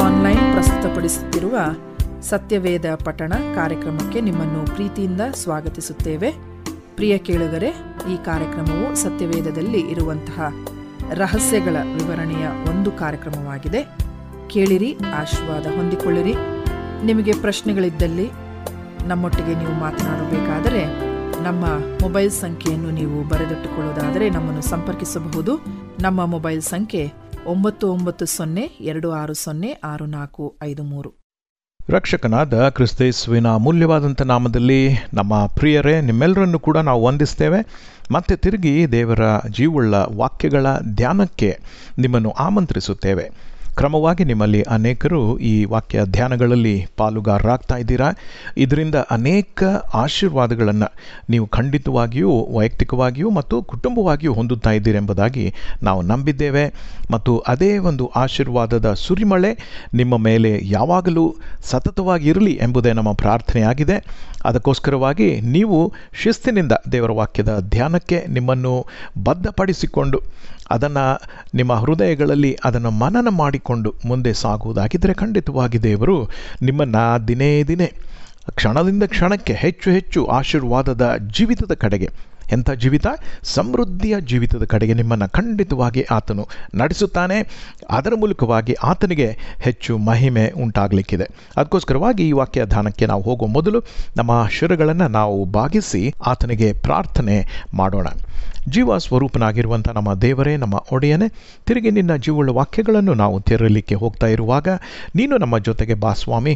Online ಪ್ರಸ್ತುತಪಡಿಸುತ್ತಿರುವ ಸತ್ಯವೇದ ಪಠಣ ಕಾರ್ಯಕ್ರಮಕ್ಕೆ ನಿಮ್ಮನ್ನು ಪ್ರೀತಿಯಿಂದ ಸ್ವಾಗತಿಸುತ್ತೇವೆ. ಪ್ರಿಯ ಕೇಳುಗರೆ, ಈ ಕಾರ್ಯಕ್ರಮವು ಸತ್ಯವೇದದಲ್ಲಿ ಇರುವಂತಹ ರಹಸ್ಯಗಳ ವಿವರಣೆಯ ಒಂದು ಕಾರ್ಯಕ್ರಮವಾಗಿದೆ. ಕೇಳಿರಿ, ಆಶೀರ್ವಾದ ಹೊಂದಿಕೊಳ್ಳಿರಿ. ನಿಮಗೆ ಪ್ರಶ್ನೆಗಳಿದ್ದಲ್ಲಿ ನಮ್ಮೊಟ್ಟಿಗೆ ನೀವು ಮಾತನಾಡಬೇಕಾದರೆ ನಮ್ಮ ಮೊಬೈಲ್ ಸಂಖ್ಯೆಯನ್ನು ನೀವು ಬರೆದಿಟ್ಟುಕೊಳ್ಳುವುದಾದರೆ ನಮ್ಮನ್ನು ಸಂಪರ್ಕಿಸಬಹುದು. ನಮ್ಮ ಮೊಬೈಲ್ ಸಂಖ್ಯೆ 9902606453. ರಕ್ಷಕನಾದ ಕ್ರಿಸ್ತೇಸುವಿನ ಅಮೂಲ್ಯವಾದಂಥ ನಾಮದಲ್ಲಿ ನಮ್ಮ ಪ್ರಿಯರೇ, ನಿಮ್ಮೆಲ್ಲರನ್ನು ಕೂಡ ನಾವು ವಂದಿಸ್ತೇವೆ. ಮತ್ತೆ ತಿರುಗಿ ದೇವರ ಜೀವವುಳ್ಳ ವಾಕ್ಯಗಳ ಧ್ಯಾನಕ್ಕೆ ನಿಮ್ಮನ್ನು ಆಮಂತ್ರಿಸುತ್ತೇವೆ. ಕ್ರಮವಾಗಿ ನಿಮ್ಮಲ್ಲಿ ಅನೇಕರು ಈ ವಾಕ್ಯ ಧ್ಯಾನಗಳಲ್ಲಿ ಪಾಲುಗಾರರಾಗ್ತಾ ಇದ್ದೀರಾ. ಇದರಿಂದ ಅನೇಕ ಆಶೀರ್ವಾದಗಳನ್ನು ನೀವು ಖಂಡಿತವಾಗಿಯೂ ವೈಯಕ್ತಿಕವಾಗಿಯೂ ಮತ್ತು ಕುಟುಂಬವಾಗಿಯೂ ಹೊಂದುತ್ತಾ ಇದ್ದೀರೆಂಬುದಾಗಿ ನಾವು ನಂಬಿದ್ದೇವೆ. ಮತ್ತು ಅದೇ ಒಂದು ಆಶೀರ್ವಾದದ ಸುರಿಮಳೆ ನಿಮ್ಮ ಮೇಲೆ ಯಾವಾಗಲೂ ಸತತವಾಗಿರಲಿ ಎಂಬುದೇ ನಮ್ಮ ಪ್ರಾರ್ಥನೆಯಾಗಿದೆ. ಅದಕ್ಕೋಸ್ಕರವಾಗಿ ನೀವು ಶಿಸ್ತಿನಿಂದ ದೇವರ ವಾಕ್ಯದ ಧ್ಯಾನಕ್ಕೆ ನಿಮ್ಮನ್ನು ಬದ್ಧಪಡಿಸಿಕೊಂಡು ಅದನ್ನು ನಿಮ್ಮ ಹೃದಯಗಳಲ್ಲಿ ಅದನ್ನು ಮನನ ಮಾಡಿಕೊಂಡು ಮುಂದೆ ಸಾಗುವುದಾಗಿದ್ದರೆ ಖಂಡಿತವಾಗಿ ದೇವರು ನಿಮ್ಮನ್ನು ದಿನೇ ದಿನೇ ಕ್ಷಣದಿಂದ ಕ್ಷಣಕ್ಕೆ ಹೆಚ್ಚು ಹೆಚ್ಚು ಆಶೀರ್ವಾದದ ಜೀವಿತದ ಕಡೆಗೆ, ಎಂಥ ಜೀವಿತ, ಸಮೃದ್ಧಿಯ ಜೀವಿತದ ಕಡೆಗೆ ನಿಮ್ಮನ್ನು ಖಂಡಿತವಾಗಿ ಆತನು ನಡೆಸುತ್ತಾನೆ. ಅದರ ಮೂಲಕವಾಗಿ ಆತನಿಗೆ ಹೆಚ್ಚು ಮಹಿಮೆ ಉಂಟಾಗಲಿಕ್ಕಿದೆ. ಅದಕ್ಕೋಸ್ಕರವಾಗಿ ಈ ವಾಕ್ಯ ಧ್ಯಾನಕ್ಕೆ ನಾವು ಹೋಗುವ ಮೊದಲು ನಮ್ಮ ಶಿರಗಳನ್ನು ನಾವು ಬಾಗಿಸಿ ಆತನಿಗೆ ಪ್ರಾರ್ಥನೆ ಮಾಡೋಣ. ಜೀವ ಸ್ವರೂಪನಾಗಿರುವಂಥ ನಮ್ಮ ದೇವರೇ, ನಮ್ಮ ಒಡೆಯನೇ, ತಿರುಗಿ ನಿನ್ನ ಜೀವವುಳ್ಳ ವಾಕ್ಯಗಳನ್ನು ನಾವು ತೆರಲಿಕ್ಕೆ ಹೋಗ್ತಾ ಇರುವಾಗ ನೀನು ನಮ್ಮ ಜೊತೆಗೆ ಬಾ ಸ್ವಾಮಿ.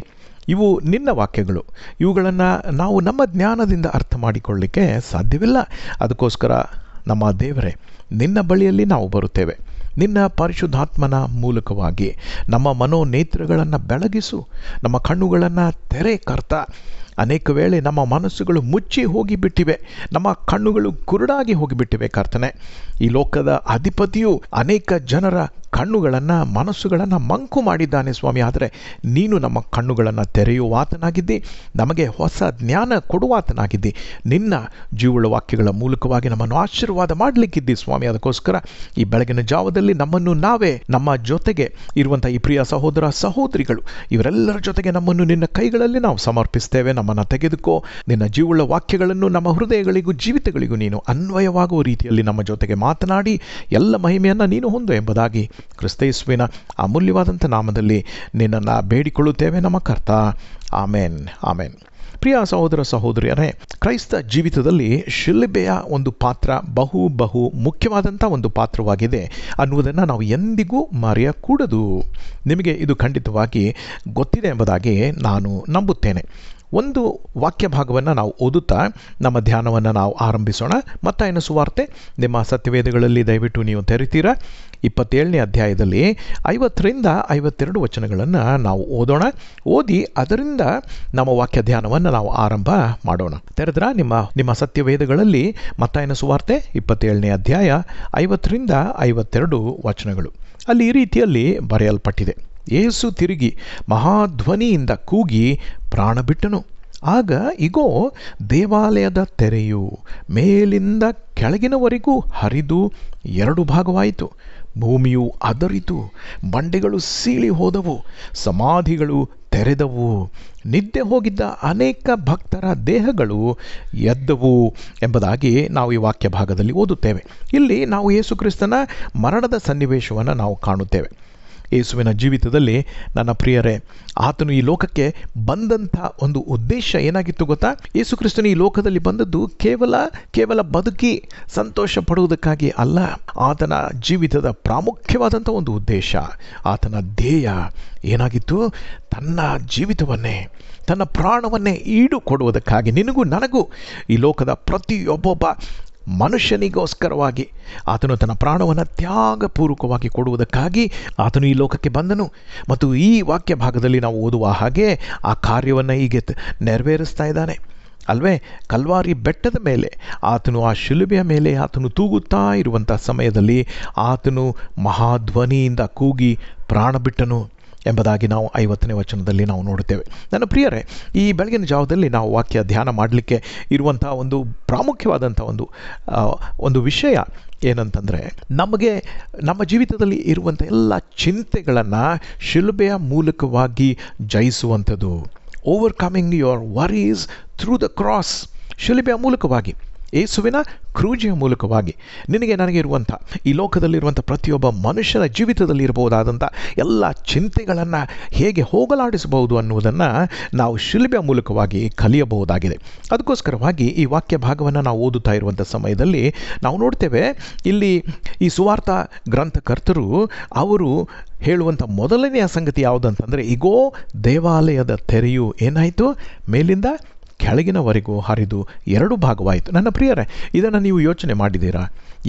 ಇವು ನಿನ್ನ ವಾಕ್ಯಗಳು. ಇವುಗಳನ್ನು ನಾವು ನಮ್ಮ ಜ್ಞಾನದಿಂದ ಅರ್ಥ ಮಾಡಿಕೊಳ್ಳಲಿಕ್ಕೆ ಸಾಧ್ಯವಿಲ್ಲ. ಅದಕ್ಕೋಸ್ಕರ ನಮ್ಮ ದೇವರೇ, ನಿನ್ನ ಬಳಿಯಲ್ಲಿ ನಾವು ಬರುತ್ತೇವೆ. ನಿನ್ನ ಪರಿಶುದ್ಧಾತ್ಮನ ಮೂಲಕವಾಗಿ ನಮ್ಮ ಮನೋನೇತ್ರಗಳನ್ನು ಬೆಳಗಿಸು, ನಮ್ಮ ಕಣ್ಣುಗಳನ್ನು ತೆರೆ ಕರ್ತ. ಅನೇಕ ವೇಳೆ ನಮ್ಮ ಮನಸ್ಸುಗಳು ಮುಚ್ಚಿ ಹೋಗಿಬಿಟ್ಟಿವೆ, ನಮ್ಮ ಕಣ್ಣುಗಳು ಕುರುಡಾಗಿ ಹೋಗಿಬಿಟ್ಟಿವೆ ಕರ್ತನೆ. ಈ ಲೋಕದ ಅಧಿಪತಿಯು ಅನೇಕ ಜನರ ಕಣ್ಣುಗಳನ್ನು, ಮನಸ್ಸುಗಳನ್ನು ಮಂಕು ಮಾಡಿದ್ದಾನೆ ಸ್ವಾಮಿ. ಆದರೆ ನೀನು ನಮ್ಮ ಕಣ್ಣುಗಳನ್ನು ತೆರೆಯುವಾತನಾಗಿದ್ದಿ, ನಮಗೆ ಹೊಸ ಜ್ಞಾನ ಕೊಡುವಾತನಾಗಿದ್ದಿ. ನಿನ್ನ ಜೀವಳ ವಾಕ್ಯಗಳ ಮೂಲಕವಾಗಿ ನಮ್ಮನ್ನು ಆಶೀರ್ವಾದ ಮಾಡಲಿಕ್ಕಿದ್ದಿ ಸ್ವಾಮಿ. ಅದಕ್ಕೋಸ್ಕರ ಈ ಬೆಳಗಿನ ಜಾವದಲ್ಲಿ ನಮ್ಮನ್ನು ನಾವೇ, ನಮ್ಮ ಜೊತೆಗೆ ಇರುವಂಥ ಈ ಪ್ರಿಯ ಸಹೋದರ ಸಹೋದರಿಗಳು, ಇವರೆಲ್ಲರ ಜೊತೆಗೆ ನಮ್ಮನ್ನು ನಿನ್ನ ಕೈಗಳಲ್ಲಿ ನಾವು ಸಮರ್ಪಿಸ್ತೇವೆ. ನಮ್ಮನ್ನು ತೆಗೆದುಕೋ. ನಿನ್ನ ಜೀವಳ ವಾಕ್ಯಗಳನ್ನು ನಮ್ಮ ಹೃದಯಗಳಿಗೂ ಜೀವಿತಗಳಿಗೂ ನೀನು ಅನ್ವಯವಾಗುವ ರೀತಿಯಲ್ಲಿ ನಮ್ಮ ಜೊತೆಗೆ ಮಾತನಾಡಿ ಎಲ್ಲ ಮಹಿಮೆಯನ್ನು ನೀನು ಹೊಂದು ಎಂಬುದಾಗಿ ಕ್ರಿಸ್ತೇಸುವಿನ ಅಮೂಲ್ಯವಾದಂಥ ನಾಮದಲ್ಲಿ ನಿನ್ನನ್ನು ಬೇಡಿಕೊಳ್ಳುತ್ತೇವೆ ನಮ್ಮ ಕರ್ತ. ಆಮೇನ್, ಆಮೇನ್. ಪ್ರಿಯ ಸಹೋದರ ಸಹೋದರಿಯರೇ, ಕ್ರೈಸ್ತ ಜೀವಿತದಲ್ಲಿ ಶಿಲುಬೆಯ ಒಂದು ಪಾತ್ರ ಬಹು ಮುಖ್ಯವಾದಂಥ ಒಂದು ಪಾತ್ರವಾಗಿದೆ ಅನ್ನುವುದನ್ನು ನಾವು ಎಂದಿಗೂ ಮರೆಯಕೂಡದು. ನಿಮಗೆ ಇದು ಖಂಡಿತವಾಗಿ ಗೊತ್ತಿದೆ ಎಂಬುದಾಗಿ ನಾನು ನಂಬುತ್ತೇನೆ. ಒಂದು ವಾಕ್ಯ ಭಾಗವನ್ನು ನಾವು ಓದುತ್ತಾ ನಮ್ಮ ಧ್ಯಾನವನ್ನು ನಾವು ಆರಂಭಿಸೋಣ. ಮತ್ತಾಯನ ಸುವಾರ್ತೆ ನಿಮ್ಮ ಸತ್ಯವೇದಗಳಲ್ಲಿ ದಯವಿಟ್ಟು ನೀವು ತೆರಿತೀರಾ. 27ನೇ ಅಧ್ಯಾಯದಲ್ಲಿ 50ರಿಂದ 52 ವಚನಗಳನ್ನು ನಾವು ಓದೋಣ. ಓದಿ ಅದರಿಂದ ನಮ್ಮ ವಾಕ್ಯ ಧ್ಯಾನವನ್ನು ನಾವು ಆರಂಭ ಮಾಡೋಣ. ತೆರೆದ್ರ ನಿಮ್ಮ ಸತ್ಯವೇದಗಳಲ್ಲಿ ಮತ್ತಾಯನ ಸುವಾರ್ತೆ 27ನೇ ಅಧ್ಯಾಯ 50ರಿಂದ 52 ವಚನಗಳು. ಅಲ್ಲಿ ಈ ರೀತಿಯಲ್ಲಿ ಬರೆಯಲ್ಪಟ್ಟಿದೆ. ಯೇಸು ತಿರುಗಿ ಮಹಾಧ್ವನಿಯಿಂದ ಕೂಗಿ ಪ್ರಾಣ ಬಿಟ್ಟನು. ಆಗ ಇಗೋ, ದೇವಾಲಯದ ತೆರೆಯು ಮೇಲಿಂದ ಕೆಳಗಿನವರೆಗೂ ಹರಿದು 2 ಭಾಗವಾಯಿತು. ಭೂಮಿಯು ಅದರಿತು, ಬಂಡೆಗಳು ಸೀಳಿ ಹೋದವು, ಸಮಾಧಿಗಳು ತೆರೆದವು, ನಿದ್ದೆ ಹೋಗಿದ್ದ ಅನೇಕ ಭಕ್ತರ ದೇಹಗಳು ಎದ್ದವು ಎಂಬುದಾಗಿ ನಾವು ಈ ವಾಕ್ಯ ಭಾಗದಲ್ಲಿ ಓದುತ್ತೇವೆ. ಇಲ್ಲಿ ನಾವು ಯೇಸು ಕ್ರಿಸ್ತನ ಮರಣದ ಸನ್ನಿವೇಶವನ್ನು ನಾವು ಕಾಣುತ್ತೇವೆ. ಯೇಸುವಿನ ಜೀವಿತದಲ್ಲಿ ನನ್ನ ಪ್ರಿಯರೇ, ಆತನು ಈ ಲೋಕಕ್ಕೆ ಬಂದಂಥ ಒಂದು ಉದ್ದೇಶ ಏನಾಗಿತ್ತು ಗೊತ್ತಾ? ಯೇಸು ಕ್ರಿಸ್ತನು ಈ ಲೋಕದಲ್ಲಿ ಬಂದದ್ದು ಕೇವಲ ಬದುಕಿ ಸಂತೋಷ ಪಡುವುದಕ್ಕಾಗಿ ಅಲ್ಲ. ಆತನ ಜೀವಿತದ ಪ್ರಾಮುಖ್ಯವಾದಂಥ ಒಂದು ಉದ್ದೇಶ, ಆತನ ಧ್ಯೇಯ ಏನಾಗಿತ್ತು? ತನ್ನ ಜೀವಿತವನ್ನೇ, ತನ್ನ ಪ್ರಾಣವನ್ನೇ ಈಡು ಕೊಡುವುದಕ್ಕಾಗಿ, ನಿನಗೂ ನನಗೂ, ಈ ಲೋಕದ ಪ್ರತಿಯೊಬ್ಬೊಬ್ಬ ಮನುಷ್ಯನಿಗೋಸ್ಕರವಾಗಿ ಆತನು ತನ್ನ ಪ್ರಾಣವನ್ನು ತ್ಯಾಗಪೂರ್ವಕವಾಗಿ ಕೊಡುವುದಕ್ಕಾಗಿ ಆತನು ಈ ಲೋಕಕ್ಕೆ ಬಂದನು. ಮತ್ತು ಈ ವಾಕ್ಯ ಭಾಗದಲ್ಲಿ ನಾವು ಓದುವ ಹಾಗೆ ಆ ಕಾರ್ಯವನ್ನು ಹೀಗೆ ನೆರವೇರಿಸ್ತಾ ಇದ್ದಾನೆ ಅಲ್ವೇ? ಕಲ್ವಾರಿ ಬೆಟ್ಟದ ಮೇಲೆ ಆತನು, ಆ ಶಿಲುಬೆಯ ಮೇಲೆ ಆತನು ತೂಗುತ್ತಾ ಇರುವಂಥ ಸಮಯದಲ್ಲಿ ಆತನು ಮಹಾಧ್ವನಿಯಿಂದ ಕೂಗಿ ಪ್ರಾಣ ಬಿಟ್ಟನು. ಎಂಬುದಾಗಿ ನಾವು 50ನೇ ವಚನದಲ್ಲಿ ನಾವು ನೋಡುತ್ತೇವೆ. ನನ್ನ ಪ್ರಿಯರೇ, ಈ ಬೆಳಗಿನ ಜಾವದಲ್ಲಿ ನಾವು ವಾಕ್ಯ ಧ್ಯಾನ ಮಾಡಲಿಕ್ಕೆ ಇರುವಂಥ ಒಂದು ಪ್ರಾಮುಖ್ಯವಾದಂಥ ಒಂದು ವಿಷಯ ಏನಂತಂದರೆ, ನಮಗೆ ನಮ್ಮ ಜೀವಿತದಲ್ಲಿ ಇರುವಂಥ ಎಲ್ಲ ಚಿಂತೆಗಳನ್ನು ಶಿಲುಬೆಯ ಮೂಲಕವಾಗಿ ಜಯಿಸುವಂಥದ್ದು. Overcoming your worries through the cross. ಶಿಲುಬೆಯ ಮೂಲಕವಾಗಿ, ಯೇಸುವಿನ ಕ್ರೂಜಿಯ ಮೂಲಕವಾಗಿ ನಿನಗೆ ನನಗೆ ಇರುವಂಥ, ಈ ಲೋಕದಲ್ಲಿರುವಂಥ ಪ್ರತಿಯೊಬ್ಬ ಮನುಷ್ಯನ ಜೀವಿತದಲ್ಲಿ ಇರಬಹುದಾದಂಥ ಎಲ್ಲ ಚಿಂತೆಗಳನ್ನು ಹೇಗೆ ಹೋಗಲಾಡಿಸಬಹುದು ಅನ್ನುವುದನ್ನು ನಾವು ಶಿಲುಬೆಯ ಮೂಲಕವಾಗಿ ಕಲಿಯಬಹುದಾಗಿದೆ. ಅದಕ್ಕೋಸ್ಕರವಾಗಿ ಈ ವಾಕ್ಯ ಭಾಗವನ್ನು ನಾವು ಓದುತ್ತಾ ಇರುವಂಥ ಸಮಯದಲ್ಲಿ ನಾವು ನೋಡ್ತೇವೆ, ಇಲ್ಲಿ ಈ ಸುವಾರ್ಥ ಗ್ರಂಥಕರ್ತರು ಅವರು ಹೇಳುವಂಥ ಮೊದಲನೆಯ ಸಂಗತಿ ಯಾವುದಂತಂದರೆ, ಈಗೋ ದೇವಾಲಯದ ತೆರೆಯು ಏನಾಯಿತು, ಮೇಲಿಂದ ಕೆಳಗಿನವರೆಗೂ ಹರಿದು 2 ಭಾಗವಾಯಿತು. ನನ್ನ ಪ್ರಿಯರೇ, ಇದನ್ನು ನೀವು ಯೋಚನೆ ಮಾಡಿದ್ದೀರಾ?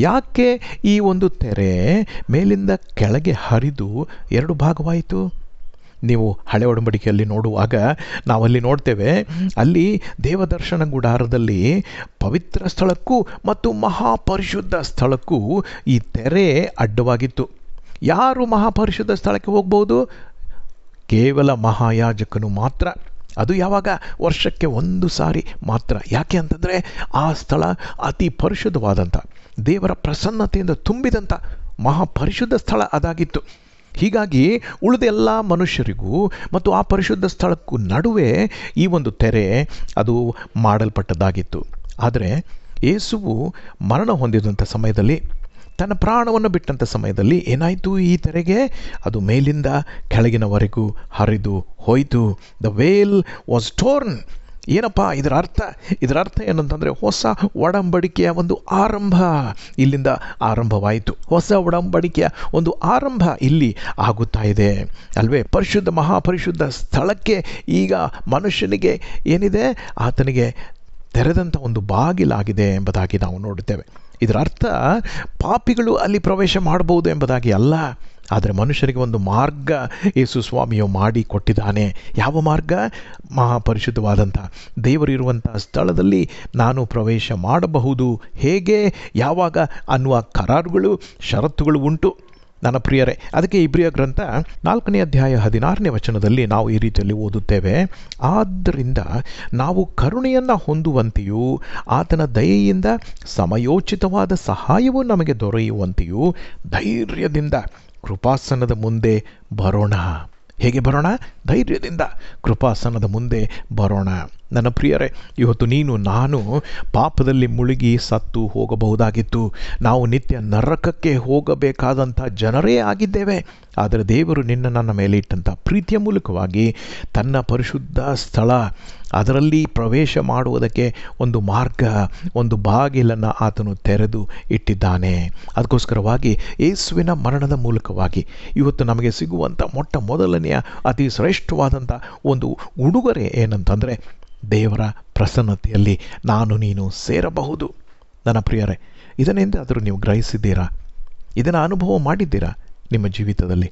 ಯಾಕೆ ಈ ಒಂದು ತೆರೆ ಮೇಲಿಂದ ಕೆಳಗೆ ಹರಿದು 2 ಭಾಗವಾಯಿತು? ನೀವು ಹಳೆ ಒಡಂಬಡಿಕೆಯಲ್ಲಿ ನೋಡುವಾಗ ನಾವಲ್ಲಿ ನೋಡ್ತೇವೆ, ಅಲ್ಲಿ ದೇವದರ್ಶನ ಗುಡಾರದಲ್ಲಿ ಪವಿತ್ರ ಸ್ಥಳಕ್ಕೂ ಮತ್ತು ಮಹಾಪರಿಶುದ್ಧ ಸ್ಥಳಕ್ಕೂ ಈ ತೆರೆ ಅಡ್ಡವಾಗಿತ್ತು. ಯಾರು ಮಹಾಪರಿಶುದ್ಧ ಸ್ಥಳಕ್ಕೆ ಹೋಗ್ಬೋದು? ಕೇವಲ ಮಹಾಯಾಜಕನು ಮಾತ್ರ. ಅದು ಯಾವಾಗ? ವರ್ಷಕ್ಕೆ 1 ಸಾರಿ ಮಾತ್ರ. ಯಾಕೆ ಅಂತಂದರೆ ಆ ಸ್ಥಳ ಅತಿ ಪರಿಶುದ್ಧವಾದಂಥ, ದೇವರ ಪ್ರಸನ್ನತೆಯಿಂದ ತುಂಬಿದಂಥ ಮಹಾಪರಿಶುದ್ಧ ಸ್ಥಳ ಅದಾಗಿತ್ತು. ಹೀಗಾಗಿ ಉಳಿದ ಎಲ್ಲ ಮನುಷ್ಯರಿಗೂ ಮತ್ತು ಆ ಪರಿಶುದ್ಧ ಸ್ಥಳಕ್ಕೂ ನಡುವೆ ಈ ಒಂದು ತೆರೆ ಅದು ಮಾಡಲ್ಪಟ್ಟದ್ದಾಗಿತ್ತು. ಆದರೆ ಯೇಸುವು ಮರಣ ಹೊಂದಿದಂಥ ಸಮಯದಲ್ಲಿ, ತನ್ನ ಪ್ರಾಣವನ್ನು ಬಿಟ್ಟಂಥ ಸಮಯದಲ್ಲಿ ಏನಾಯಿತು? ಈ ತೆರೆಗೆ ಅದು ಮೇಲಿಂದ ಕೆಳಗಿನವರೆಗೂ ಹರಿದು ಹೋಯಿತು. The veil was torn. ಏನಪ್ಪ ಇದರ ಅರ್ಥ ಏನಂತಂದರೆ, ಹೊಸ ಒಡಂಬಡಿಕೆಯ ಒಂದು ಆರಂಭ ಇಲ್ಲಿಂದ ಆರಂಭವಾಯಿತು. ಹೊಸ ಒಡಂಬಡಿಕೆಯ ಒಂದು ಆರಂಭ ಇಲ್ಲಿ ಆಗುತ್ತಾ ಇದೆ ಅಲ್ವೇ? ಪರಿಶುದ್ಧ ಮಹಾಪರಿಶುದ್ಧ ಸ್ಥಳಕ್ಕೆ ಈಗ ಮನುಷ್ಯನಿಗೆ ಏನಿದೆ, ಆತನಿಗೆ ತೆರೆದಂಥ ಒಂದು ಬಾಗಿಲಾಗಿದೆ ಎಂಬುದಾಗಿ ನಾವು ನೋಡುತ್ತೇವೆ. ಇದರ ಅರ್ಥ ಪಾಪಿಗಳು ಅಲ್ಲಿ ಪ್ರವೇಶ ಮಾಡಬಹುದು ಎಂಬುದಾಗಿ ಅಲ್ಲ, ಆದರೆ ಮನುಷ್ಯರಿಗೆ ಒಂದು ಮಾರ್ಗ ಯೇಸು ಸ್ವಾಮಿಯು ಮಾಡಿ ಕೊಟ್ಟಿದ್ದಾನೆ. ಯಾವ ಮಾರ್ಗ? ಮಹಾಪರಿಶುದ್ಧವಾದಂಥ ದೇವರಿರುವಂಥ ಸ್ಥಳದಲ್ಲಿ ನಾನು ಪ್ರವೇಶ ಮಾಡಬಹುದು. ಹೇಗೆ, ಯಾವಾಗ ಅನ್ನುವ ಕರಾರುಗಳು, ಷರತ್ತುಗಳು ಉಂಟು. ನನ್ನ ಪ್ರಿಯರೇ, ಅದಕ್ಕೆ ಇಬ್ರಿಯ ಗ್ರಂಥ 4ನೇ ಅಧ್ಯಾಯ 16ನೇ ವಚನದಲ್ಲಿ ನಾವು ಈ ರೀತಿಯಲ್ಲಿ ಓದುತ್ತೇವೆ, ಆದ್ದರಿಂದ ನಾವು ಕರುಣೆಯನ್ನು ಹೊಂದುವಂತೆಯೂ ಆತನ ದಯೆಯಿಂದ ಸಮಯೋಚಿತವಾದ ಸಹಾಯವು ನಮಗೆ ದೊರೆಯುವಂತೆಯೂ ಧೈರ್ಯದಿಂದ ಕೃಪಾಸನದ ಮುಂದೆ ಬರೋಣ. ಹೇಗೆ ಬರೋಣ? ಧೈರ್ಯದಿಂದ ಕೃಪಾಸನದ ಮುಂದೆ ಬರೋಣ. ನನ್ನ ಪ್ರಿಯರೇ, ಇವತ್ತು ನೀನು ನಾನು ಪಾಪದಲ್ಲಿ ಮುಳುಗಿ ಸತ್ತು ಹೋಗಬಹುದಾಗಿತ್ತು. ನಾವು ನಿತ್ಯ ನರಕಕ್ಕೆ ಹೋಗಬೇಕಾದಂಥ ಜನರೇ ಆಗಿದ್ದೇವೆ. ಆದರೆ ದೇವರು ನಿನ್ನ ನನ್ನ ಮೇಲೆ ಇಟ್ಟಂಥ ಪ್ರೀತಿಯ ಮೂಲಕವಾಗಿ ತನ್ನ ಪರಿಶುದ್ಧ ಸ್ಥಳ, ಅದರಲ್ಲಿ ಪ್ರವೇಶ ಮಾಡುವುದಕ್ಕೆ ಒಂದು ಮಾರ್ಗ, ಒಂದು ಬಾಗಿಲನ್ನು ಆತನು ತೆರೆದು ಇಟ್ಟಿದ್ದಾನೆ. ಅದಕ್ಕೋಸ್ಕರವಾಗಿ ಯೇಸುವಿನ ಮರಣದ ಮೂಲಕವಾಗಿ ಇವತ್ತು ನಮಗೆ ಸಿಗುವಂಥ ಮೊಟ್ಟ ಮೊದಲನೆಯ ಅತಿ ಶ್ರೇಷ್ಠವಾದಂಥ ಒಂದು ಉಡುಗೊರೆ ಏನಂತಂದರೆ, ದೇವರ ಪ್ರಸನ್ನತೆಯಲ್ಲಿ ನಾನು ನೀನು ಸೇರಬಹುದು. ನನ್ನ ಪ್ರಿಯರೇ, ಇದನ್ನೆಂದಾದರೂ ನೀವು ಗ್ರಹಿಸಿದ್ದೀರಾ? ಇದನ್ನು ಅನುಭವ ಮಾಡಿದ್ದೀರಾ ನಿಮ್ಮ ಜೀವಿತದಲ್ಲಿ?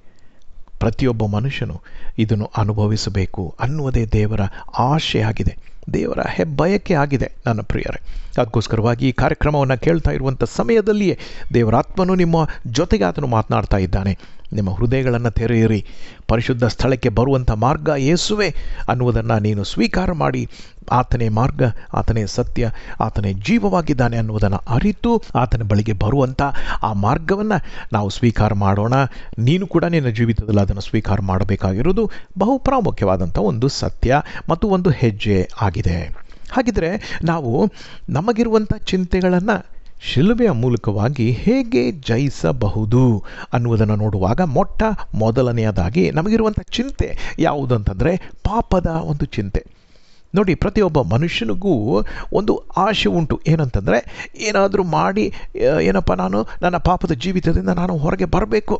ಪ್ರತಿಯೊಬ್ಬ ಮನುಷ್ಯನು ಇದನ್ನು ಅನುಭವಿಸಬೇಕು ಅನ್ನುವುದೇ ದೇವರ ಆಶೆಯಾಗಿದೆ, ದೇವರ ಹೆಬ್ಬಯಕೆ ಆಗಿದೆ. ನನ್ನ ಪ್ರಿಯರೇ, ಅದಕ್ಕೋಸ್ಕರವಾಗಿ ಈ ಕಾರ್ಯಕ್ರಮವನ್ನು ಕೇಳ್ತಾ ಇರುವಂಥ ಸಮಯದಲ್ಲಿಯೇ ದೇವರಾತ್ಮನು ನಿಮ್ಮ ಜೊತೆಗೆ ಆತನು ಮಾತನಾಡ್ತಾ ಇದ್ದಾನೆ. ನಿಮ್ಮ ಹೃದಯಗಳನ್ನು ತೆರೆಯಿರಿ. ಪರಿಶುದ್ಧ ಸ್ಥಳಕ್ಕೆ ಬರುವಂಥ ಮಾರ್ಗ ಯೇಸುವೆ ಅನ್ನುವುದನ್ನು ನೀನು ಸ್ವೀಕಾರ ಮಾಡಿ, ಆತನೇ ಮಾರ್ಗ, ಆತನೇ ಸತ್ಯ, ಆತನೇ ಜೀವವಾಗಿದ್ದಾನೆ ಅನ್ನುವುದನ್ನು ಅರಿತು ಆತನ ಬಳಿಗೆ ಬರುವಂಥ ಆ ಮಾರ್ಗವನ್ನು ನಾವು ಸ್ವೀಕಾರ ಮಾಡೋಣ. ನೀನು ಕೂಡ ನಿನ್ನ ಜೀವಿತದಲ್ಲಿ ಅದನ್ನು ಸ್ವೀಕಾರ ಮಾಡಬೇಕಾಗಿರೋದು ಬಹು ಪ್ರಾಮುಖ್ಯವಾದಂಥ ಒಂದು ಸತ್ಯ ಮತ್ತು ಒಂದು ಹೆಜ್ಜೆ ಆಗಿದೆ. ಹಾಗಿದ್ರೆ ನಾವು ನಮಗಿರುವಂಥ ಚಿಂತೆಗಳನ್ನು ಶಿಲುಬೆಯ ಮೂಲಕವಾಗಿ ಹೇಗೆ ಜಯಿಸಬಹುದು ಅನ್ನುವುದನ್ನು ನೋಡುವಾಗ ಮೊಟ್ಟ ಮೊದಲನೆಯದಾಗಿ ನಮಗಿರುವಂಥ ಚಿಂತೆ ಯಾವುದು ಅಂತಂದರೆ ಪಾಪದ ಒಂದು ಚಿಂತೆ. ನೋಡಿ, ಪ್ರತಿಯೊಬ್ಬ ಮನುಷ್ಯನಿಗೂ ಒಂದು ಆಶೆ ಉಂಟು. ಏನಂತಂದರೆ, ಏನಾದರೂ ಮಾಡಿ ಏನಪ್ಪ, ನಾನು ನನ್ನ ಪಾಪದ ಜೀವಿತದಿಂದ ನಾನು ಹೊರಗೆ ಬರಬೇಕು,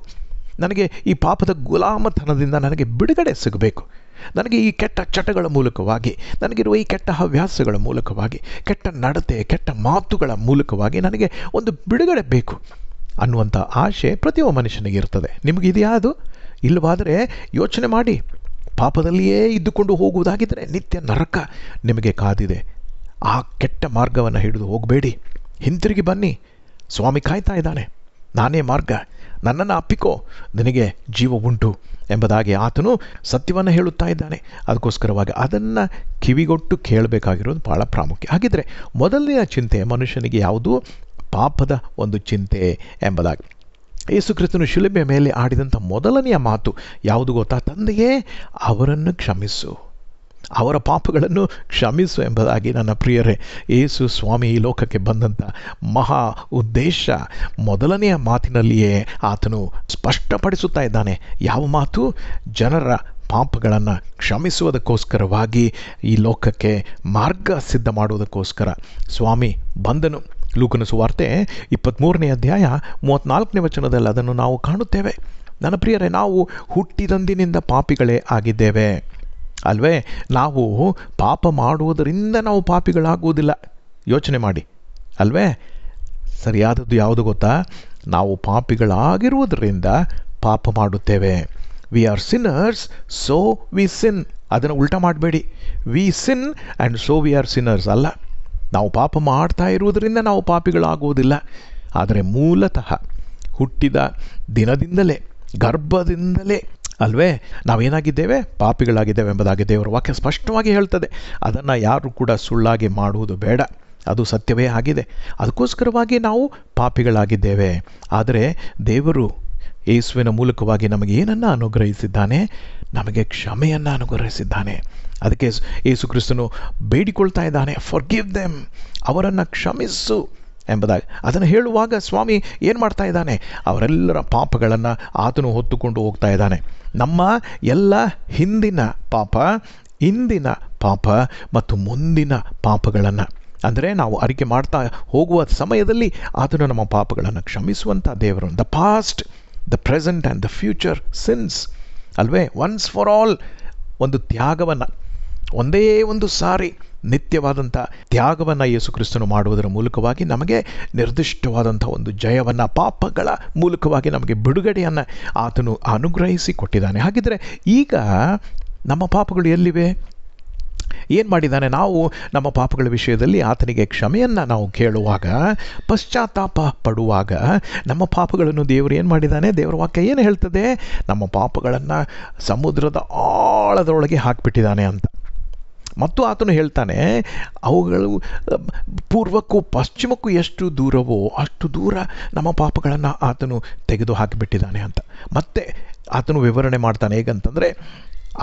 ನನಗೆ ಈ ಪಾಪದ ಗುಲಾಮತನದಿಂದ ನನಗೆ ಬಿಡುಗಡೆ ಸಿಗಬೇಕು, ನನಗೆ ಈ ಕೆಟ್ಟ ಚಟಗಳ ಮೂಲಕವಾಗಿ, ನನಗಿರುವ ಈ ಕೆಟ್ಟ ಹವ್ಯಾಸಗಳ ಮೂಲಕವಾಗಿ, ಕೆಟ್ಟ ನಡತೆ, ಕೆಟ್ಟ ಮಾತುಗಳ ಮೂಲಕವಾಗಿ ನನಗೆ ಒಂದು ಬಿಡುಗಡೆ ಬೇಕು ಅನ್ನುವಂಥ ಆಶೆ ಪ್ರತಿಯೊಬ್ಬ ಮನುಷ್ಯನಿಗೆ ಇರ್ತದೆ. ನಿಮಗಿದೆಯಾ ಅದು? ಇಲ್ಲವಾದರೆ ಯೋಚನೆ ಮಾಡಿ. ಪಾಪದಲ್ಲಿಯೇ ಇದ್ದುಕೊಂಡು ಹೋಗುವುದಾಗಿದ್ದರೆ ನಿತ್ಯ ನರಕ ನಿಮಗೆ ಕಾದಿದೆ. ಆ ಕೆಟ್ಟ ಮಾರ್ಗವನ್ನು ಹಿಡಿದು ಹೋಗಬೇಡಿ, ಹಿಂತಿರುಗಿ ಬನ್ನಿ. ಸ್ವಾಮಿ ಕಾಯ್ತಾ ಇದ್ದಾನೆ. ನಾನೇ ಮಾರ್ಗ, ನನ್ನನ್ನು ಅಪ್ಪಿಕೋ, ನಿನಗೆ ಜೀವ ಉಂಟು ಎಂಬುದಾಗಿ ಆತನು ಸತ್ಯವನ್ನು ಹೇಳುತ್ತಾ ಇದ್ದಾನೆ. ಅದಕ್ಕೋಸ್ಕರವಾಗಿ ಅದನ್ನು ಕಿವಿಗೊಟ್ಟು ಕೇಳಬೇಕಾಗಿರೋದು ಭಾಳ ಪ್ರಾಮುಖ್ಯ. ಹಾಗಿದ್ರೆ ಮೊದಲನೆಯ ಚಿಂತೆ ಮನುಷ್ಯನಿಗೆ ಯಾವುದು? ಪಾಪದ ಒಂದು ಚಿಂತೆ ಎಂಬುದಾಗಿ. ಯೇಸು ಕ್ರಿಸ್ತನು ಶಿಲುಬೆಯ ಮೇಲೆ ಆಡಿದಂಥ ಮೊದಲನೆಯ ಮಾತು ಯಾವುದು ಗೊತ್ತಾ? ತಂದೆಯೇ, ಅವರನ್ನು ಕ್ಷಮಿಸು, ಅವರ ಪಾಪಗಳನ್ನು ಕ್ಷಮಿಸು ಎಂಬುದಾಗಿ. ನನ್ನ ಪ್ರಿಯರೇ, ಯೇಸು ಸ್ವಾಮಿ ಈ ಲೋಕಕ್ಕೆ ಬಂದಂಥ ಮಹಾ ಉದ್ದೇಶ ಮೊದಲನೆಯ ಮಾತಿನಲ್ಲಿಯೇ ಆತನು ಸ್ಪಷ್ಟಪಡಿಸುತ್ತಾ ಇದ್ದಾನೆ. ಯಾವ ಮಾತು? ಜನರ ಪಾಪಗಳನ್ನು ಕ್ಷಮಿಸುವುದಕ್ಕೋಸ್ಕರವಾಗಿ ಈ ಲೋಕಕ್ಕೆ ಮಾರ್ಗ ಸಿದ್ಧ ಮಾಡುವುದಕ್ಕೋಸ್ಕರ ಸ್ವಾಮಿ ಬಂದನು. ಲೂಕನ ಸುವಾರ್ತೆ 23ನೇ ಅಧ್ಯಾಯ 34ನೇ ವಚನದಲ್ಲಿ ಅದನ್ನು ನಾವು ಕಾಣುತ್ತೇವೆ. ನನ್ನ ಪ್ರಿಯರೇ, ನಾವು ಹುಟ್ಟಿದಂದಿನಿಂದ ಪಾಪಿಗಳೇ ಆಗಿದ್ದೇವೆ ಅಲ್ವೇ? ನಾವು ಪಾಪ ಮಾಡುವುದರಿಂದ ನಾವು ಪಾಪಿಗಳಾಗುವುದಿಲ್ಲ. ಯೋಚನೆ ಮಾಡಿ ಅಲ್ವೇ? ಸರಿಯಾದದ್ದು ಯಾವುದು ಗೊತ್ತಾ? ನಾವು ಪಾಪಿಗಳಾಗಿರುವುದರಿಂದ ಪಾಪ ಮಾಡುತ್ತೇವೆ. We are sinners, so we sin. ಅದನ್ನು ಉಲ್ಟಾ ಮಾಡಬೇಡಿ. We sin and so we are sinners ಅಲ್ಲ. ನಾವು ಪಾಪ ಮಾಡ್ತಾ ಇರುವುದರಿಂದ ನಾವು ಪಾಪಿಗಳಾಗುವುದಿಲ್ಲ. ಆದರೆ ಮೂಲತಃ ಹುಟ್ಟಿದ ದಿನದಿಂದಲೇ, ಗರ್ಭದಿಂದಲೇ ಅಲ್ವೇ ನಾವೇನಾಗಿದ್ದೇವೆ? ಪಾಪಿಗಳಾಗಿದ್ದೇವೆ ಎಂಬುದಾಗಿ ದೇವರ ವಾಕ್ಯ ಸ್ಪಷ್ಟವಾಗಿ ಹೇಳ್ತದೆ. ಅದನ್ನು ಯಾರು ಕೂಡ ಸುಳ್ಳಾಗಿ ಮಾಡುವುದು ಬೇಡ, ಅದು ಸತ್ಯವೇ ಆಗಿದೆ. ಅದಕ್ಕೋಸ್ಕರವಾಗಿ ನಾವು ಪಾಪಿಗಳಾಗಿದ್ದೇವೆ. ಆದರೆ ದೇವರು ಯೇಸುವಿನ ಮೂಲಕವಾಗಿ ನಮಗೆ ಏನನ್ನು ಅನುಗ್ರಹಿಸಿದ್ದಾನೆ? ನಮಗೆ ಕ್ಷಮೆಯನ್ನು ಅನುಗ್ರಹಿಸಿದ್ದಾನೆ. ಅದಕ್ಕೆ ಯೇಸು ಕ್ರಿಸ್ತನು ಬೇಡಿಕೊಳ್ತಾ ಇದ್ದಾನೆ, ಫಾರ್ಗಿವ್ ದೆಮ್, ಅವರನ್ನು ಕ್ಷಮಿಸು ಎಂಬುದಾಗಿ. ಅದನ್ನು ಹೇಳುವಾಗ ಸ್ವಾಮಿ ಏನು ಮಾಡ್ತಾ ಇದ್ದಾನೆ? ಅವರೆಲ್ಲರ ಪಾಪಗಳನ್ನು ಆತನು ಹೊತ್ತುಕೊಂಡು ಹೋಗ್ತಾ ಇದ್ದಾನೆ. ನಮ್ಮ ಎಲ್ಲ ಹಿಂದಿನ ಪಾಪ, ಇಂದಿನ ಪಾಪ ಮತ್ತು ಮುಂದಿನ ಪಾಪಗಳನ್ನು, ಅಂದರೆ ನಾವು ಅರಿಕೆ ಮಾಡ್ತಾ ಹೋಗುವ ಸಮಯದಲ್ಲಿ ಆತನು ನಮ್ಮ ಪಾಪಗಳನ್ನು ಕ್ಷಮಿಸುವಂಥ ದೇವರು. The past, the present and the future since ಅಲ್ವೇ? ಒನ್ಸ್ ಫಾರ್ ಆಲ್ ಒಂದು ತ್ಯಾಗವನ್ನು, ಒಂದೇ ಒಂದು ಸಾರಿ ನಿತ್ಯವಾದಂಥ ತ್ಯಾಗವನ್ನು ಯೇಸು ಕ್ರಿಸ್ತನು ಮಾಡುವುದರ ಮೂಲಕವಾಗಿ ನಮಗೆ ನಿರ್ದಿಷ್ಟವಾದಂಥ ಒಂದು ಜಯವನ್ನು, ಪಾಪಗಳ ಮೂಲಕವಾಗಿ ನಮಗೆ ಬಿಡುಗಡೆಯನ್ನು ಆತನು ಅನುಗ್ರಹಿಸಿ ಕೊಟ್ಟಿದ್ದಾನೆ. ಹಾಗಿದ್ದರೆ ಈಗ ನಮ್ಮ ಪಾಪಗಳು ಎಲ್ಲಿವೆ? ಏನು ಮಾಡಿದ್ದಾನೆ? ನಾವು ನಮ್ಮ ಪಾಪಗಳ ವಿಷಯದಲ್ಲಿ ಆತನಿಗೆ ಕ್ಷಮೆಯನ್ನು ನಾವು ಕೇಳುವಾಗ, ಪಶ್ಚಾತ್ತಾಪ ಪಡುವಾಗ ನಮ್ಮ ಪಾಪಗಳನ್ನು ದೇವರು ಏನು ಮಾಡಿದ್ದಾನೆ? ದೇವರ ವಾಕ್ಯ ಏನು ಹೇಳ್ತದೆ? ನಮ್ಮ ಪಾಪಗಳನ್ನು ಸಮುದ್ರದ ಆಳದೊಳಗೆ ಹಾಕಿಬಿಟ್ಟಿದ್ದಾನೆ ಅಂತ. ಮತ್ತು ಆತನು ಹೇಳ್ತಾನೆ, ಅವುಗಳು ಪೂರ್ವಕ್ಕೂ ಪಶ್ಚಿಮಕ್ಕೂ ಎಷ್ಟು ದೂರವೋ ಅಷ್ಟು ದೂರ ನಮ್ಮ ಪಾಪಗಳನ್ನು ಆತನು ತೆಗೆದು ಹಾಕಿಬಿಟ್ಟಿದ್ದಾನೆ ಅಂತ. ಮತ್ತೆ ಆತನು ವಿವರಣೆ ಮಾಡ್ತಾನೆ. ಹೇಗಂತಂದರೆ,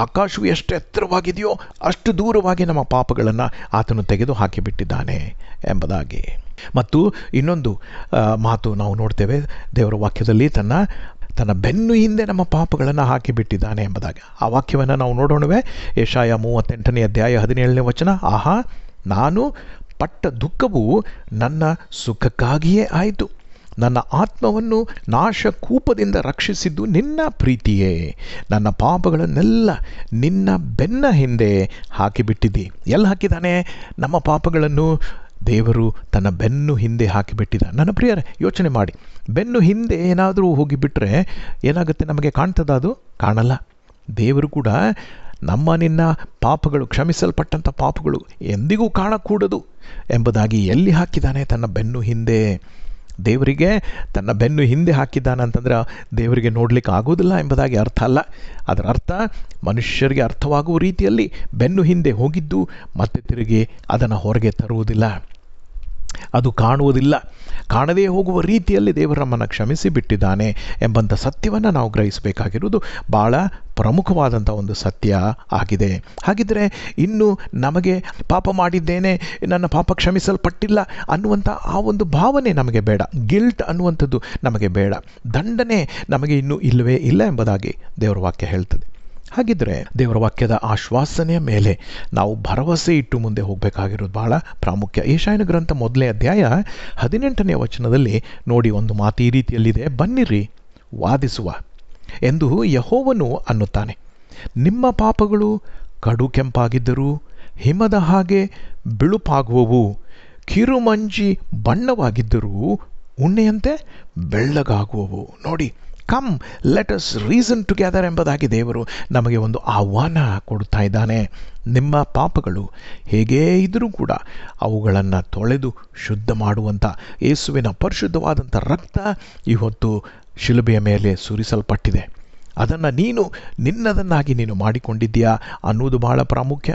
ಆಕಾಶವು ಎಷ್ಟು ಎತ್ತರವಾಗಿದೆಯೋ ಅಷ್ಟು ದೂರವಾಗಿ ನಮ್ಮ ಪಾಪಗಳನ್ನು ಆತನು ತೆಗೆದು ಹಾಕಿಬಿಟ್ಟಿದ್ದಾನೆ ಎಂಬುದಾಗಿ. ಮತ್ತು ಇನ್ನೊಂದು ಮಾತು ನಾವು ನೋಡ್ತೇವೆ ದೇವರ ವಾಕ್ಯದಲ್ಲಿ, ತನ್ನ ಬೆನ್ನು ಹಿಂದೆ ನಮ್ಮ ಪಾಪಗಳನ್ನು ಹಾಕಿಬಿಟ್ಟಿದ್ದಾನೆ ಎಂಬುದಾಗಿ. ಆ ವಾಕ್ಯವನ್ನು ನಾವು ನೋಡೋಣವೇ? ಯೆಶಾಯ 38ನೇ ಅಧ್ಯಾಯ 17ನೇ ವಚನ. ಆಹಾ, ನಾನು ಪಟ್ಟ ದುಃಖವು ನನ್ನ ಸುಖಕ್ಕಾಗಿಯೇ ಆಯಿತು, ನನ್ನ ಆತ್ಮವನ್ನು ನಾಶಕೂಪದಿಂದ ರಕ್ಷಿಸಿದ್ದು ನಿನ್ನ ಪ್ರೀತಿಯೇ. ನನ್ನ ಪಾಪಗಳನ್ನೆಲ್ಲ ನಿನ್ನ ಬೆನ್ನ ಹಿಂದೆ ಹಾಕಿಬಿಟ್ಟಿದ್ದಿ. ಎಲ್ಲಿ ಹಾಕಿದ್ದಾನೆ? ನಮ್ಮ ಪಾಪಗಳನ್ನು ದೇವರು ತನ್ನ ಬೆನ್ನು ಹಿಂದೆ ಹಾಕಿಬಿಟ್ಟಿದ್ದಾನೆ. ನನ್ನ ಪ್ರಿಯರೇ, ಯೋಚನೆ ಮಾಡಿ. ಬೆನ್ನು ಹಿಂದೆ ಏನಾದರೂ ಹೋಗಿಬಿಟ್ರೆ ಏನಾಗುತ್ತೆ? ನಮಗೆ ಕಾಣ್ತದ? ಅದು ಕಾಣಲ್ಲ. ದೇವರು ಕೂಡ ನಿನ್ನ ಪಾಪಗಳು, ಕ್ಷಮಿಸಲ್ಪಟ್ಟಂಥ ಪಾಪಗಳು ಎಂದಿಗೂ ಕಾಣಕೂಡದು ಎಂಬುದಾಗಿ ಎಲ್ಲಿ ಹಾಕಿದ್ದಾನೆ? ತನ್ನ ಬೆನ್ನು ಹಿಂದೆ. ದೇವರಿಗೆ ತನ್ನ ಬೆನ್ನು ಹಿಂದೆ ಹಾಕಿದ್ದಾನೆ ಅಂತಂದರೆ ದೇವರಿಗೆ ನೋಡಲಿಕ್ಕೆ ಆಗೋದಿಲ್ಲ ಎಂಬುದಾಗಿ ಅರ್ಥ ಅಲ್ಲ. ಅದರ ಅರ್ಥ ಮನುಷ್ಯರಿಗೆ ಅರ್ಥವಾಗುವ ರೀತಿಯಲ್ಲಿ ಬೆನ್ನು ಹಿಂದೆ ಹೋಗಿದ್ದು ಮತ್ತೆ ತಿರುಗಿ ಅದನ್ನು ಹೊರಗೆ ತರುವುದಿಲ್ಲ, ಅದು ಕಾಣುವುದಿಲ್ಲ. ಕಾಣದೇ ಹೋಗುವ ರೀತಿಯಲ್ಲಿ ದೇವರು ನಮ್ಮನ್ನು ಕ್ಷಮಿಸಿ ಬಿಟ್ಟಿದ್ದಾನೆ ಎಂಬಂಥ ಸತ್ಯವನ್ನು ನಾವು ಗ್ರಹಿಸಬೇಕಾಗಿರುವುದು ಭಾಳ ಪ್ರಮುಖವಾದಂಥ ಒಂದು ಸತ್ಯ ಆಗಿದೆ. ಹಾಗಿದ್ದರೆ ಇನ್ನು ನಮಗೆ ಪಾಪ ಮಾಡಿದ್ದೇನೆ, ನನ್ನ ಪಾಪ ಕ್ಷಮಿಸಲ್ಪಟ್ಟಿಲ್ಲ ಅನ್ನುವಂಥ ಆ ಒಂದು ಭಾವನೆ ನಮಗೆ ಬೇಡ. ಗಿಲ್ಟ್ ಅನ್ನುವಂಥದ್ದು ನಮಗೆ ಬೇಡ. ದಂಡನೆ ನಮಗೆ ಇನ್ನೂ ಇಲ್ಲವೇ ಇಲ್ಲ ಎಂಬುದಾಗಿ ದೇವರ ವಾಕ್ಯ ಹೇಳ್ತದೆ. ಹಾಗಿದ್ದರೆ ದೇವರ ವಾಕ್ಯದ ಆಶ್ವಾಸನೆಯ ಮೇಲೆ ನಾವು ಭರವಸೆ ಇಟ್ಟು ಮುಂದೆ ಹೋಗಬೇಕಾಗಿರೋದು ಬಹಳ ಪ್ರಾಮುಖ್ಯ. ಯೆಶಾಯನ ಗ್ರಂಥ 1ನೇ ಅಧ್ಯಾಯ 18ನೇ ವಚನದಲ್ಲಿ ನೋಡಿ, ಒಂದು ಮಾತು ಈ ರೀತಿಯಲ್ಲಿದೆ, ಬನ್ನಿರಿ ವಾದಿಸುವ ಎಂದು ಯೆಹೋವನು ಅನ್ನುತ್ತಾನೆ. ನಿಮ್ಮ ಪಾಪಗಳು ಕಡು ಕೆಂಪಾಗಿದ್ದರೂ ಹಿಮದ ಹಾಗೆ ಬಿಳುಪಾಗುವವು, ಕಿರುಮಂಜಿ ಬಣ್ಣವಾಗಿದ್ದರೂ ಉಣ್ಣೆಯಂತೆ ಬೆಳ್ಳಗಾಗುವವು. ನೋಡಿ, come let us reason together ಎಂಬುದಾಗಿ ದೇವರು ನಮಗೆ ಒಂದು ಆಹ್ವಾನ ಕೊಡ್ತಾ ಇದ್ದಾನೆ. ನಿಮ್ಮ ಪಾಪಗಳು ಹೇಗೇ ಇದ್ದರೂ ಕೂಡ ಅವುಗಳನ್ನು ತೊಳೆದು ಶುದ್ಧ ಮಾಡುವಂಥ ಯೇಸುವಿನ ಪರಿಶುದ್ಧವಾದಂಥ ರಕ್ತ ಇವತ್ತು ಶಿಲುಬೆಯ ಮೇಲೆ ಸುರಿಸಲ್ಪಟ್ಟಿದೆ. ಅದನ್ನು ನೀನು ನಿನ್ನದನ್ನಾಗಿ ನೀನು ಮಾಡಿಕೊಂಡಿದ್ದೀಯಾ ಅನ್ನುವುದು ಬಹಳ ಪ್ರಾಮುಖ್ಯ.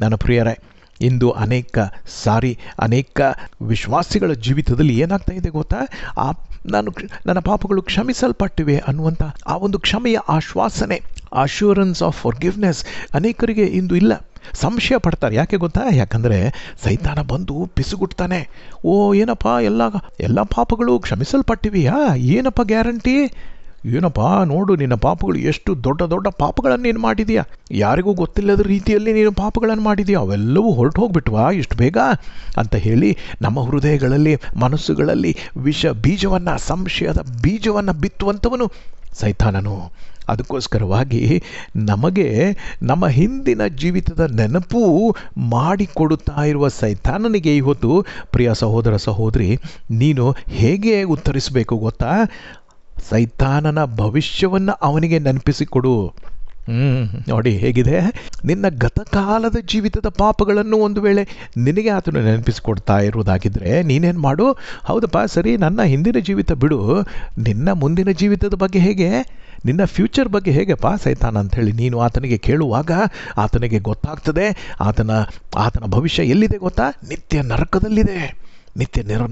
ನನ್ನ ಪ್ರಿಯರೇ, ಇಂದು ಅನೇಕ ವಿಶ್ವಾಸಿಗಳ ಜೀವಿತದಲ್ಲಿ ಏನಾಗ್ತಾ ಇದೆ ಗೊತ್ತಾ? ನನ್ನ ಪಾಪಗಳು ಕ್ಷಮಿಸಲ್ಪಟ್ಟಿವೆ ಅನ್ನುವಂಥ ಆ ಒಂದು ಕ್ಷಮೆಯ ಆಶ್ವಾಸನೆ, ಅಶ್ಯೂರೆನ್ಸ್ ಆಫ್ ಫಾರ್ಗಿವ್ನೆಸ್ ಅನೇಕರಿಗೆ ಇಂದು ಇಲ್ಲ. ಸಂಶಯ ಪಡ್ತಾರೆ. ಯಾಕೆ ಗೊತ್ತಾ? ಯಾಕಂದರೆ ಸೈತಾನ ಬಂದು ಪಿಸುಗುಟ್ತಾನೆ. ಏನಪ್ಪ ಎಲ್ಲ ಪಾಪಗಳು ಕ್ಷಮಿಸಲ್ಪಟ್ಟಿವೆಯಾ? ಏನಪ್ಪ ಗ್ಯಾರಂಟಿ? ಏನಪ್ಪ ನೋಡು, ನಿನ್ನ ಪಾಪಗಳು ಎಷ್ಟು ದೊಡ್ಡ ದೊಡ್ಡ ಪಾಪಗಳನ್ನು ನೀನು ಮಾಡಿದೀಯಾ, ಯಾರಿಗೂ ಗೊತ್ತಿಲ್ಲದ ರೀತಿಯಲ್ಲಿ ನೀನು ಪಾಪಗಳನ್ನು ಮಾಡಿದೀಯಾ, ಅವೆಲ್ಲವೂ ಹೊರಟು ಹೋಗ್ಬಿಟ್ವಾ ಇಷ್ಟು ಬೇಗ ಅಂತ ಹೇಳಿ ನಮ್ಮ ಹೃದಯಗಳಲ್ಲಿ, ಮನಸ್ಸುಗಳಲ್ಲಿ ಸಂಶಯದ ಬೀಜವನ್ನು ಬಿತ್ತುವಂಥವನು ಸೈತಾನನು. ಅದಕ್ಕೋಸ್ಕರವಾಗಿ ನಮಗೆ ನಮ್ಮ ಹಿಂದಿನ ಜೀವಿತದ ನೆನಪು ಮಾಡಿಕೊಡುತ್ತಾ ಇರುವ ಸೈತಾನನಿಗೆ ಇವತ್ತು ಪ್ರಿಯ ಸಹೋದರ ಸಹೋದರಿ, ನೀನು ಹೇಗೆ ಉತ್ತರಿಸಬೇಕು ಗೊತ್ತಾ? ಸೈತಾನನ ಭವಿಷ್ಯವನ್ನು ಅವನಿಗೆ ನೆನಪಿಸಿಕೊಡು. ನೋಡಿ ಹೇಗಿದೆ. ನಿನ್ನ ಗತಕಾಲದ ಜೀವಿತದ ಪಾಪಗಳನ್ನು ಒಂದು ವೇಳೆ ನಿನಗೆ ಆತನು ನೆನಪಿಸಿಕೊಡ್ತಾ ಇರುವುದಾಗಿದ್ದರೆ ನೀನೇನು ಮಾಡು? ಹೌದಪ್ಪ, ಸರಿ, ನನ್ನ ಹಿಂದಿನ ಜೀವಿತ ಬಿಡು, ನಿನ್ನ ಮುಂದಿನ ಜೀವಿತದ ಬಗ್ಗೆ ಹೇಗೆ, ನಿನ್ನ ಫ್ಯೂಚರ್ ಬಗ್ಗೆ ಹೇಗೆಪ್ಪ ಸೈತಾನ ಅಂಥೇಳಿ ನೀನು ಆತನಿಗೆ ಕೇಳುವಾಗ ಆತನಿಗೆ ಗೊತ್ತಾಗ್ತದೆ. ಆತನ ಭವಿಷ್ಯ ಎಲ್ಲಿದೆ ಗೊತ್ತಾ? ನಿತ್ಯ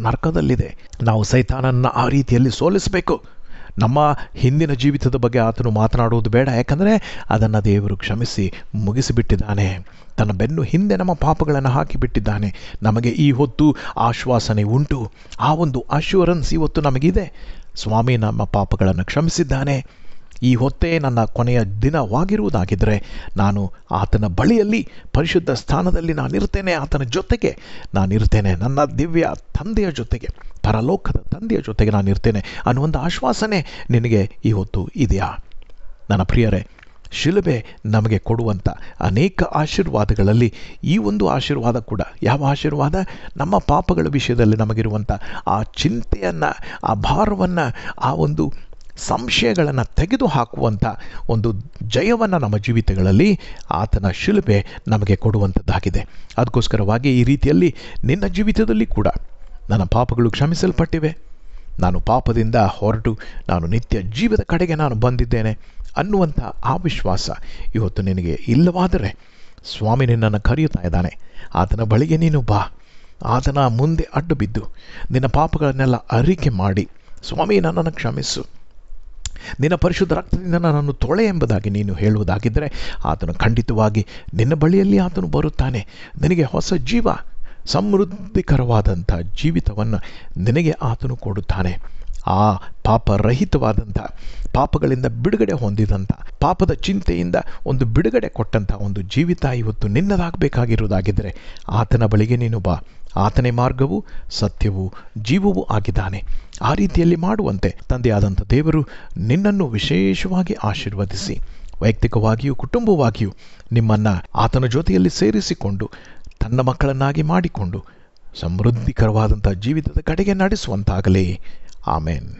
ನರಕದಲ್ಲಿದೆ. ನಾವು ಸೈತಾನನ್ನು ಆ ರೀತಿಯಲ್ಲಿ ಸೋಲಿಸಬೇಕು. ನಮ್ಮ ಹಿಂದಿನ ಜೀವಿತದ ಬಗ್ಗೆ ಆತನು ಮಾತನಾಡುವುದು ಬೇಡ. ಯಾಕಂದರೆ ಅದನ್ನು ದೇವರು ಕ್ಷಮಿಸಿ ಮುಗಿಸಿಬಿಟ್ಟಿದ್ದಾನೆ. ತನ್ನ ಬೆನ್ನು ಹಿಂದೆ ನಮ್ಮ ಪಾಪಗಳನ್ನು ಹಾಕಿಬಿಟ್ಟಿದ್ದಾನೆ. ನಮಗೆ ಈ ಹೊತ್ತು ಆಶ್ವಾಸನೆ ಉಂಟು. ಆ ಒಂದು ಅಶ್ಯೂರೆನ್ಸ್ ಇವತ್ತು ನಮಗಿದೆ. ಸ್ವಾಮಿ ನಮ್ಮ ಪಾಪಗಳನ್ನು ಕ್ಷಮಿಸಿದ್ದಾನೆ. ಈ ಹೊತ್ತೇ ನನ್ನ ಕೊನೆಯ ದಿನವಾಗಿರುವುದಾಗಿದ್ದರೆ ನಾನು ಆತನ ಬಳಿಯಲ್ಲಿ ಪರಿಶುದ್ಧ ಸ್ಥಾನದಲ್ಲಿ ನಾನಿರ್ತೇನೆ, ಆತನ ಜೊತೆಗೆ ನಾನಿರ್ತೇನೆ, ನನ್ನ ದಿವ್ಯ ತಂದೆಯ ಜೊತೆಗೆ, ಪರಲೋಕದ ತಂದೆಯ ಜೊತೆಗೆ ನಾನಿರ್ತೇನೆ ಅನ್ನುವಂಥ ಆಶ್ವಾಸನೆ ನಿನಗೆ ಈ ಹೊತ್ತು ಇದೆಯಾ? ನನ್ನ ಪ್ರಿಯರೇ, ಶಿಲುಬೆ ನಮಗೆ ಕೊಡುವಂಥ ಅನೇಕ ಆಶೀರ್ವಾದಗಳಲ್ಲಿ ಈ ಒಂದು ಆಶೀರ್ವಾದ ಕೂಡ. ಯಾವ ಆಶೀರ್ವಾದ? ನಮ್ಮ ಪಾಪಗಳ ವಿಷಯದಲ್ಲಿ ನಮಗಿರುವಂಥ ಆ ಚಿಂತೆಯನ್ನು, ಆ ಭಾರವನ್ನು, ಆ ಒಂದು ಸಂಶಯಗಳನ್ನು ತೆಗೆದು ಹಾಕುವಂಥ ಒಂದು ಜಯವನ್ನು ನಮ್ಮ ಜೀವಿತಗಳಲ್ಲಿ ಆತನ ಶಿಲುಬೆ ನಮಗೆ ಕೊಡುವಂಥದ್ದಾಗಿದೆ. ಅದಕ್ಕೋಸ್ಕರವಾಗಿ ಈ ರೀತಿಯಲ್ಲಿ ನಿನ್ನ ಜೀವಿತದಲ್ಲಿ ಕೂಡ ನನ್ನ ಪಾಪಗಳು ಕ್ಷಮಿಸಲ್ಪಟ್ಟಿವೆ, ನಾನು ಪಾಪದಿಂದ ಹೊರಟು ನಾನು ನಿತ್ಯ ಜೀವದ ಕಡೆಗೆ ನಾನು ಬಂದಿದ್ದೇನೆ ಅನ್ನುವಂಥ ಆ ವಿಶ್ವಾಸ ಇವತ್ತು ನಿನಗೆ ಇಲ್ಲವಾದರೆ ಸ್ವಾಮಿ ನಿನ್ನನ್ನು ಕರೆಯುತ್ತಾ ಇದ್ದಾನೆ. ಆತನ ಬಳಿಗೆ ನೀನು ಬಾ. ಆತನ ಮುಂದೆ ಅಡ್ಡು ಬಿದ್ದು ನಿನ್ನ ಪಾಪಗಳನ್ನೆಲ್ಲ ಅರಿಕೆ ಮಾಡಿ, ಸ್ವಾಮಿ ನನ್ನನ್ನು ಕ್ಷಮಿಸು, ನಿನ್ನ ಪರಿಶುದ್ಧ ರಕ್ತದಿಂದ ನನ್ನನ್ನು ತೊಳೆ ಎಂಬುದಾಗಿ ನೀನು ಹೇಳುವುದಾಗಿದ್ದರೆ ಆತನು ಖಂಡಿತವಾಗಿ ನಿನ್ನ ಬಳಿಯಲ್ಲಿ ಆತನು ಬರುತ್ತಾನೆ. ನಿನಗೆ ಹೊಸ ಜೀವ, ಸಮೃದ್ಧಿಕರವಾದಂಥ ಜೀವಿತವನ್ನು ನಿನಗೆ ಆತನು ಕೊಡುತ್ತಾನೆ. ಆ ಪಾಪರಹಿತವಾದಂಥ, ಪಾಪಗಳಿಂದ ಬಿಡುಗಡೆ ಹೊಂದಿದಂಥ, ಪಾಪದ ಚಿಂತೆಯಿಂದ ಒಂದು ಬಿಡುಗಡೆ ಕೊಟ್ಟಂಥ ಒಂದು ಜೀವಿತ ಇವತ್ತು ನಿನ್ನದಾಗಬೇಕಾಗಿರುವುದಾಗಿದ್ದರೆ ಆತನ ಬಳಿಗೆ ನೀನು ಬಾ. ಆತನೇ ಮಾರ್ಗವೂ ಸತ್ಯವೂ ಜೀವವೂ ಆಗಿದ್ದಾನೆ. ಆ ರೀತಿಯಲ್ಲಿ ಮಾಡುವಂತೆ ತಂದೆಯಾದಂಥ ದೇವರು ನಿನ್ನನ್ನು ವಿಶೇಷವಾಗಿ ಆಶೀರ್ವದಿಸಿ, ವೈಯಕ್ತಿಕವಾಗಿಯೂ ಕುಟುಂಬವಾಗಿಯೂ ನಿಮ್ಮನ್ನು ಆತನ ಜೊತೆಯಲ್ಲಿ ಸೇರಿಸಿಕೊಂಡು ತನ್ನ ಮಕ್ಕಳನ್ನಾಗಿ ಮಾಡಿಕೊಂಡು ಸಮೃದ್ಧಿಕರವಾದಂಥ ಜೀವಿತದ ಕಡೆಗೆ ನಡೆಸುವಂತಾಗಲಿ. ಆಮೆನ್.